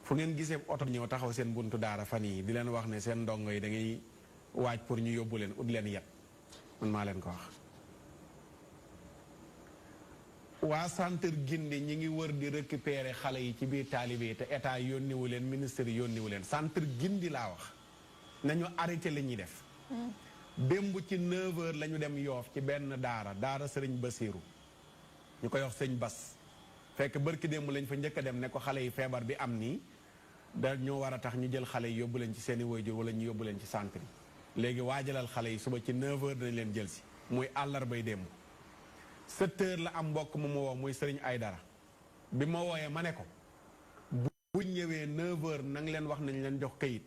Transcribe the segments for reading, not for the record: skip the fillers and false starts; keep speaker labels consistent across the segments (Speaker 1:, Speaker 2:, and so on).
Speaker 1: fu ngeen gisee oto ñëw taxaw seen buntu daara fan yi di leen wax ne seen ndongo yi da ngay waaj pour ñu yóbbu leen ut leen yet man maa leen ko wax. waa Santer Guindi ñi ngi wër di récupérer xale yi ci biir taalibe yi te état yónniwu leen ministre yónniwu leen Santer Guindi laa wax nañu arrêté la ñuy def. démb ci 9h la ñu dem Yoof ci benn daara sëriñ Basiiru ñu koy wax sëñ Bas fekk bërki démb lañ fa njëkk a dem ne ko xale yi feebar bi am nii da ñoo war a tax ñu jël xale yi yóbbu leen ci seeni waajur wala ñu yóbbu leen ci centre yi léegi waajalal xale yi suba ci 9h dañ leen jël si muy àllarbay démb 7h la am mbokk mu ma woo muy sëriñ Aydara bi ma wooyee ma ne ko buñ ñëwee 9h na nga leen wax nañ leen jox kayit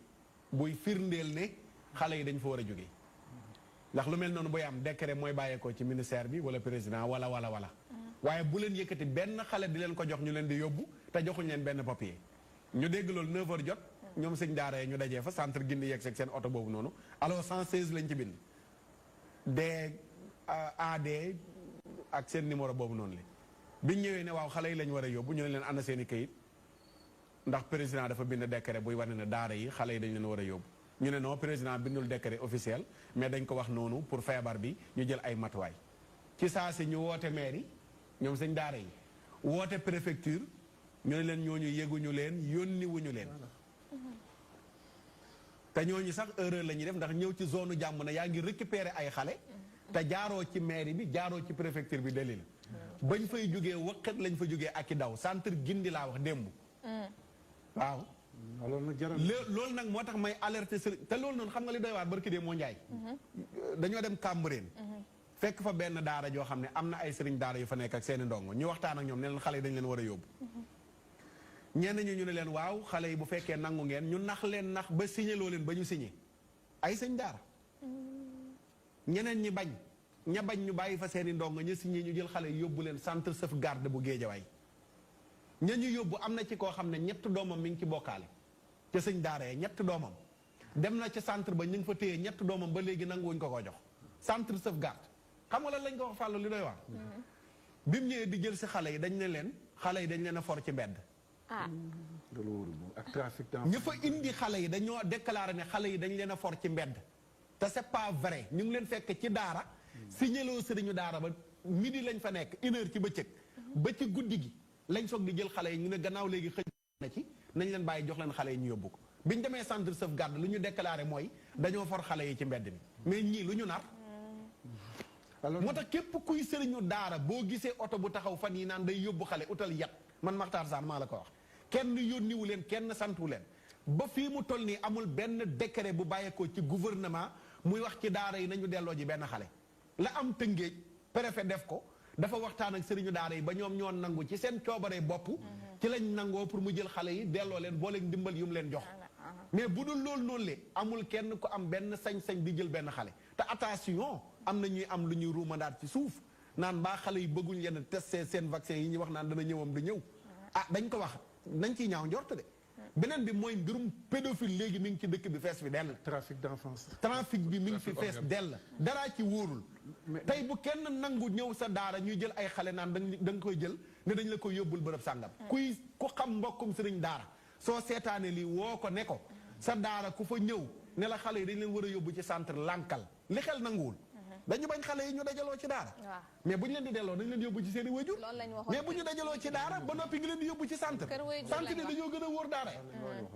Speaker 1: buy firndeel ne xale yi dañ fa war a jógee ndax lu mel noonu buy am décret mooy bàyyeekoo ci ministère bi wala président wala waaye bu leen yëkkati benn xale di leen ko jox ñu leen di yóbbu te joxuñ leen benn papier ñu dégg loolu 9h jot ñoom sëñ daara ñu dajee fa Santer Guindi yegg seeg seen oto boobu noonu alors 116 lañ ci bind AD ak seen numéro boobu noonu la biñ ñëwee ne waaw xale yi lañ war a yóbbu ñu ne leen ànd seen i kayit ndax président dafa bind décret buy wane ne daara yi xale yi dañ leen war a yóbbu ñu ne non président bindul décret officiel mais dañ ko wax noonu pour feebar bi ñu jël ay matuwaay ci saa si ñu woote mairie ñoom sëñ daara yi woote préfecture ñu ne leen ñooñu yéguñu leen yónni wuñu leen te ñooñu sax erreur la ñuy def ndax ñëw ci zone jàmm na yaa ngi récupérer ay xale te jaaroo ci mairie bi jaaroo ci préfecture bi dali la bañ fay jógee waqat lañ fa jógee ak i daw Santer Guindi laa wax démb waaw loolu nag moo tax may alerter sëriñ te loolu noonu xam nga li doy waar barki dee moo njaay dañoo dem Cambérène fekk fa benn daara joo xam ne am na ay sëriñ daara yu fa nekk ak seeni ndongo ñu waxtaan ak ñoom ne leen xale yi dañ leen war a yóbbu ñenn ñu ne leen waaw xale yi bu fekkee nangu ngeen ñu nax leen nax ba signé loo leen ba ñu signé ay sëñ daara ñeneen ñi bañ ña bañ ñu bàyyi fa seeni ndongo ña signé ñu jël xale yi yóbbu leen centre sauvegarde bu Géejawaay ña ñu yóbbu am na ci koo xam ne 3 doomam mi ngi ci bokkaale ca sëñ daara yee 3 doomam dem na ca centre ba ñu ngi fa téye 3 doomam ba léegi nanguwuñ ko jox centre sauvegarde xam nga lan lañ ko wax fàllu li doy wax bi mu ñëwee di jël si xale yi dañ ne leen xale yi dañ leen a for ci mbedd
Speaker 2: ak trafic
Speaker 1: ñu fa indi xale yi dañoo déclaré ne xale yi dañ leen a for ci mbedd te c'est pas vrai ñu ngi leen fekk ci daara signaloo sëriñu daara ba midi lañ fa nekk 1h ci bëccëg ba ci guddi gi lañ soog di jël xale yi ñu ne gannaaw léegi xëj na ci nañ leen bàyyi jox leen xale yi ñu yóbbu ko biñ demee centre sauvegarde lu ñu déclaré mooy dañoo for xale yi ci mbedd mi mais ñii lu ñu nar moo tax képp kuy sëriñu daara boo gisee oto bu taxaw fan yi naan day yóbbu xale utal yat man Makhtar Saar maa la ko wax kenn yónniwu leen kenn santu leen ba fii mu toll nii amul benn décret bu bàyyeekoo ci gouvernement muy wax ci daara yi nañu delloo ji benn xale la am Tëngéej préfet def ko dafa waxtaan ak sëriñu daara yi ba ñoom ñoo nangu ci seen coobaree bopp ci lañ nangoo pour mu jël xale yi delloo leen boo leen ndimbal yu mu leen jox mais bu dul loolu noonu le amul kenn ku am benn sañ-sañ di jël benn xale te attention am na ñuy am lu ñuy ruumandaat ci suuf naan mbaa xale yi bëgguñ leen testé seen vaccin yi ñuy wax naan dana ñëwam du ñëw dañ ko wax nañ ciy ñaaw njort de beneen bi mooy mbirum pédophile léegi mi ngi ci dëkk bi fees bi dell
Speaker 2: trafic d'enfance
Speaker 1: trafic bi mi ngi fi fees dell daraa ci wóorul tey bu kenn nangu ñëw sa daara ñuy jël ay xale naan da nga koy jël ne dañ la koy yóbbul bërëb sàngam ku xam mbokkum sëriñ daara soo seetaane lii woo ko ne ko sa daara ku fa ñëw ne la xale yi dañ leen war a yóbbu ci centre lànkal li xel nanguwul dañu bañ xale yi ñu dajaloo ci daara mais bu ñu leen di delloo dañ leen di yóbbu ci seen i wajur mais bu ñu dajaloo ci daara ba noppi ngi leen di yóbbu ci centre centre ni dañoo gën a wóor daara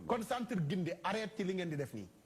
Speaker 1: kon Santer Guindi arrête ci li ngeen di def nii